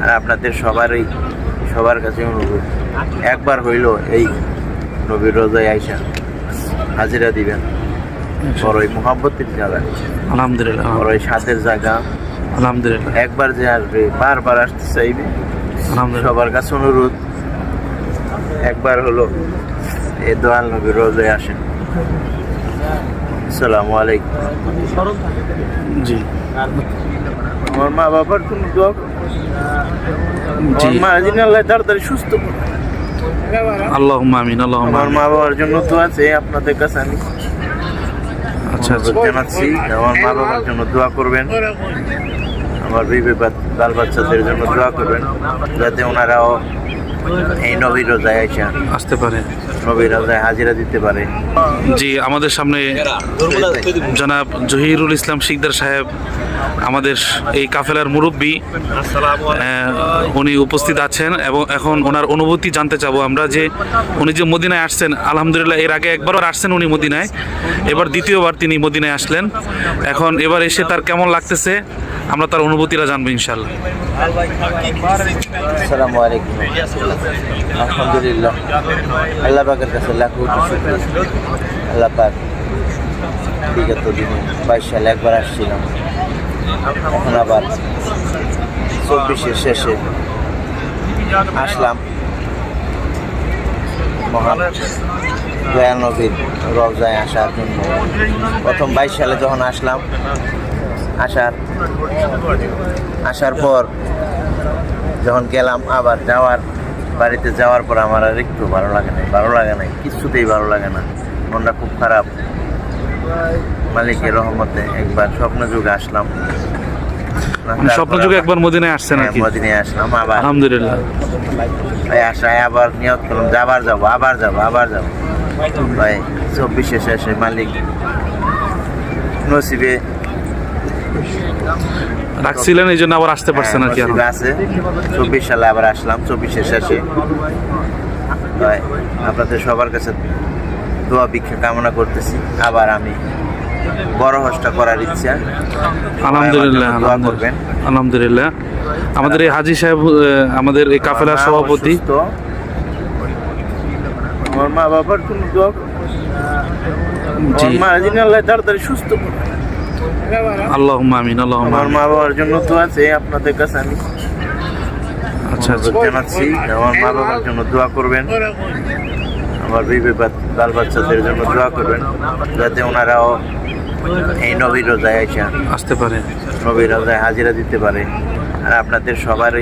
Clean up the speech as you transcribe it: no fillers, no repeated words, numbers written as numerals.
আর আপনাদের সবার কাছে অনুরোধ, একবার হইল এই নবীর রোজায় আইসা হাজিরা দিবেন। বড়ই মোহাব্বতের জায়গা, আলহামদুলিল্লাহ, বড়ই স্বাদের জায়গা, আলহামদুলিল্লাহ, একবার যে আসবে বারবার আসতে চাইবে। আলহামদুলিল্লাহ। সবার কাছে অনুরোধ, একবার হলো এই দয়াল নবীর রোজায় আসেন। আসসালামু আলাইকুম। জি আমার মা বাবার জন্য দোয়া করুন। জি, আমার মা যিনি আল্লাহ তাড়াতাড়ি সুস্থ করুন। আল্লাহুম্মা আমিন, আল্লাহুম্মা আমার আমিন। মা বাবার জন্য দোয়া আছে আপনাদের কাছে আমি আচ্ছা আচ্ছা, অনুরোধ জানাচ্ছি। আমার মা বাবার জন্য দোয়া করবেন, আমার বিবি বাল বাচ্চাদের জন্য দোয়া করবেন, যাতে ওনারাও এই নবীর রোজায় আইসা আসতে পারে। নবীর রোজায় হাজিরা দিতে পারে। জি, আমাদের সামনে জনাব জহিরুল ইসলাম শিকদার সাহেব, আমাদের এই কাফেলার মুরব্বী, উনি উপস্থিত আছেন এবং এখন ওনার অনুভূতি জানতে চাবো আমরা, যে উনি যে মদিনায় আসছেন, আলহামদুলিল্লাহ এর আগে একবার আসছেন উনি মদিনায়, এবার দ্বিতীয়বার তিনি মদিনায় আসলেন। এখন এবার এসে তার কেমন লাগতেছে আমরা তার অনুভূতিটা জানবো ইনশাল্লাহ। আসসালামু আলাইকুম। আলহামদুলিল্লাহ, আল্লাহ পাকের কাছে লাখো শুকর। আল্লাহ পাক বিগত দিনে 22 সালে একবার আসছিলাম, এখন আবার 24-এর শেষে আসলাম মহান দয়াল নবীর রওজায় আসার জন্য। প্রথম 22 সালে যখন আসলাম, আসার পর যখন গেলাম, আবার বাড়িতে যাওয়ার পর আমার আর একটু ভালো লাগে নাই, কিছুতেই ভালো লাগে না, মনটা খুব খারাপ। মালিকের রহমতে একবার স্বপ্নযুগে আসলাম। স্বপ্নযুগে একবার মদিনায় আসছেন আর কি? মদিনায় আসলাম আবার, আলহামদুলিল্লাহ। আসায় আবার নিয়ত করলাম যে আবার যাবো। ভাই 24-এর শেষে মালিক নসিবে রাখছিলেন, এই জন্য আবার আসতে পারছেন আর কি? নসিবে আছে। 24 সালে আবার আসলাম, 24-এর শেষে। ভাই আপনাদের সবার কাছে দোয়া ভিক্ষা কামনা করতেছি। আবার আমি বড় হজটা করার ইচ্ছা। আলহামদুলিল্লাহ, দোয়া করবেন। আলহামদুলিল্লাহ। আমাদের এই হাজী সাহেব, আমাদের এই কাফেলার সভাপতি। আমার মা বাবার জন্য দোয়া করুন। জি, আমার মা যিনি আল্লাহ তাড়াতাড়ি সুস্থ করুন। আল্লাহুম্মা আমিন, আল্লাহুম্মা আমার আমিন। মা বাবার জন্য দোয়া আছে আপনাদের কাছে আমি আচ্ছা আচ্ছা, অনুরোধ জানাচ্ছি। আমার মা বাবার জন্য দোয়া করবেন, আমার বিবি বাল বাচ্চাদের জন্য দোয়া করবেন, যাতে ওনারাও এই নবীর রোজায় আইসা আসতে পারে। নবীর রোজায় হাজিরা দিতে পারে। আর আপনাদের সবার